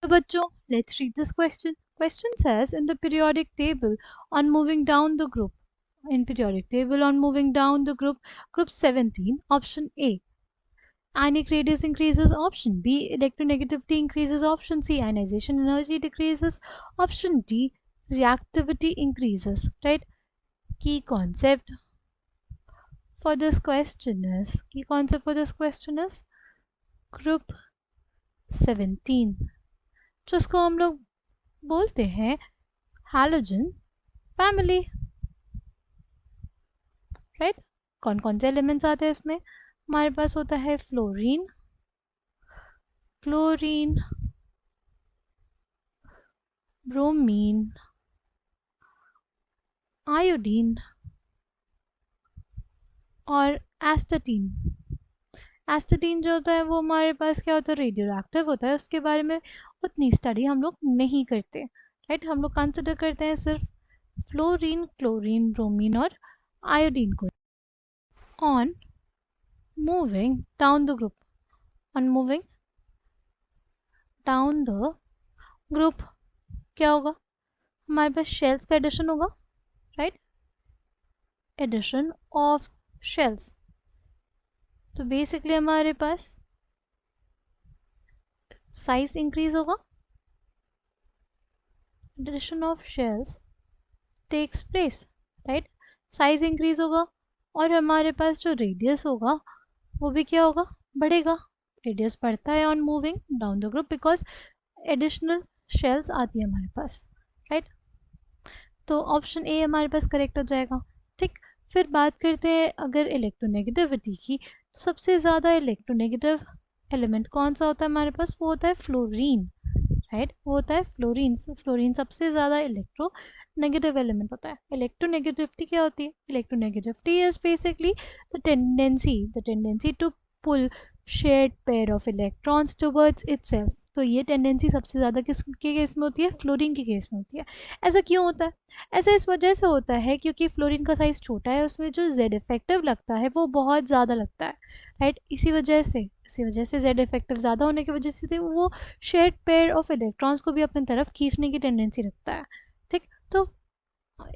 So bachcho, let's read this question. Question says, in the periodic table on moving down the group, group 17, option A, ionic radius increases, option B, electronegativity increases, option C, ionization energy decreases, option D, reactivity increases, right? Key concept for this question is group 17, जिसको हम लोग बोलते हैं halogen family, right? कौन कौन से elements आते हैं इसमें? हमारे पास होता है फ्लोरीन, क्लोरीन, ब्रोमीन, आयोडीन और एस्टाटीन। एस्टाटीन जो होता है वो हमारे पास क्या होता है, रेडियो एक्टिव होता है, उसके बारे में उतनी स्टडी हम लोग नहीं करते, राइट? हम लोग कंसिडर करते हैं सिर्फ फ्लोरीन, क्लोरीन, ब्रोमीन और आयोडीन को। On moving down the group क्या होगा? हमारे पास शेल्स का एडिशन होगा, राइट? Addition of shells. तो बेसिकली हमारे पास साइज इंक्रीज होगा, addition of shells takes place, right? Size increase होगा और हमारे पास जो रेडियस होगा वो भी क्या होगा, बढ़ेगा। रेडियस बढ़ता है on moving down the group because additional shells आती है हमारे पास, राइट? तो ऑप्शन ए हमारे पास करेक्ट हो जाएगा, ठीक? फिर बात करते हैं अगर इलेक्ट्रोनेगेटिविटी की, तो सबसे ज़्यादा इलेक्ट्रोनेगेटिव एलिमेंट कौन सा होता है हमारे पास? वो होता है फ्लोरीन, राइट? वो होता है फ्लोरीन। फ्लोरीन सबसे ज़्यादा इलेक्ट्रोनेगेटिव एलिमेंट होता है। इलेक्ट्रोनेगेटिविटी क्या होती है? Electronegativity is basically the tendency to pull shared pair of electrons towards itself. तो ये टेंडेंसी सबसे ज़्यादा किसके केस में होती है? फ्लोरीन के केस में होती है। ऐसा क्यों होता है? ऐसा इस वजह से होता है क्योंकि फ्लोरीन का साइज़ छोटा है, उसमें जो जेड इफेक्टिव लगता है वो बहुत ज़्यादा लगता है, राइट? इसी वजह से जेड इफेक्टिव ज़्यादा होने की वजह से वो शेयर्ड पेयर ऑफ इलेक्ट्रॉन्स को भी अपनी तरफ खींचने की टेंडेंसी रखता है, ठीक? तो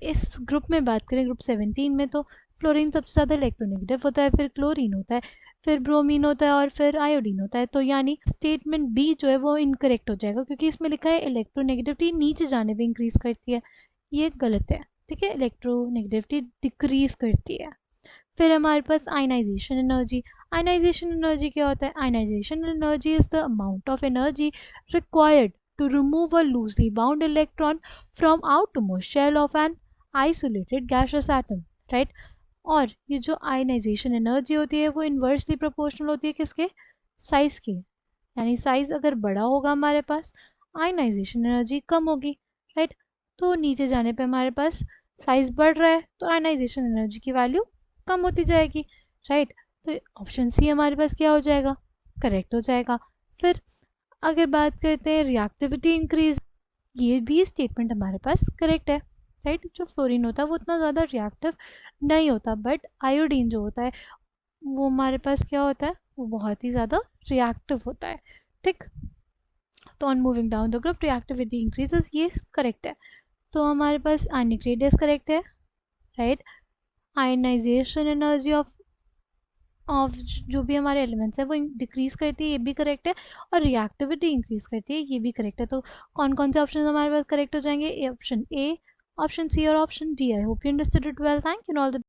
इस ग्रुप में बात करें, ग्रुप 17 में, तो फ्लोरीन सबसे ज़्यादा इलेक्ट्रोनेगेटिव होता है, फिर क्लोरीन होता है, फिर ब्रोमीन होता है और फिर आयोडीन होता है। तो यानी स्टेटमेंट बी जो है वो इनकरेक्ट हो जाएगा क्योंकि इसमें लिखा है इलेक्ट्रोनेगेटिविटी नीचे जाने पे इंक्रीज करती है, ये गलत है, ठीक है? इलेक्ट्रोनेगेटिविटी डिक्रीज करती है। फिर हमारे पास आयनाइजेशन एनर्जी। आयनाइजेशन एनर्जी क्या होता है? Ionisation energy is the amount of energy required to remove a loosely bound electron from outermost shell of an isolated gaseous atom, right? और ये जो आयनाइजेशन एनर्जी होती है वो इन्वर्सली प्रोपोर्शनल होती है किसके? साइज के। यानी साइज अगर बड़ा होगा हमारे पास, आयनाइजेशन एनर्जी कम होगी, राइट? तो नीचे जाने पे हमारे पास साइज बढ़ रहा है तो आयनाइजेशन एनर्जी की वैल्यू कम होती जाएगी, राइट? तो ऑप्शन सी हमारे पास क्या हो जाएगा? करेक्ट हो जाएगा। फिर अगर बात करते हैं रिएक्टिविटी इंक्रीज, ये भी स्टेटमेंट हमारे पास करेक्ट है, राइट? जो फ्लोरीन होता है वो उतना ज़्यादा रिएक्टिव नहीं होता, बट आयोडीन जो होता है वो हमारे पास क्या होता है? वो बहुत ही ज़्यादा रिएक्टिव होता है, ठीक? तो on moving down the group reactivity increases, ये करेक्ट है। तो हमारे पास आयनिक रेडियस करेक्ट है, राइट? आयनाइजेशन एनर्जी ऑफ जो भी हमारे एलिमेंट्स है वो डिक्रीज करती है, ये भी करेक्ट है, और रिएक्टिविटी इंक्रीज करती है, ये भी करेक्ट है। तो कौन कौन से ऑप्शन हमारे पास करेक्ट हो जाएंगे? ऑप्शन ए, ऑप्शन सी और option D. I hope you understood it well. Thank you all the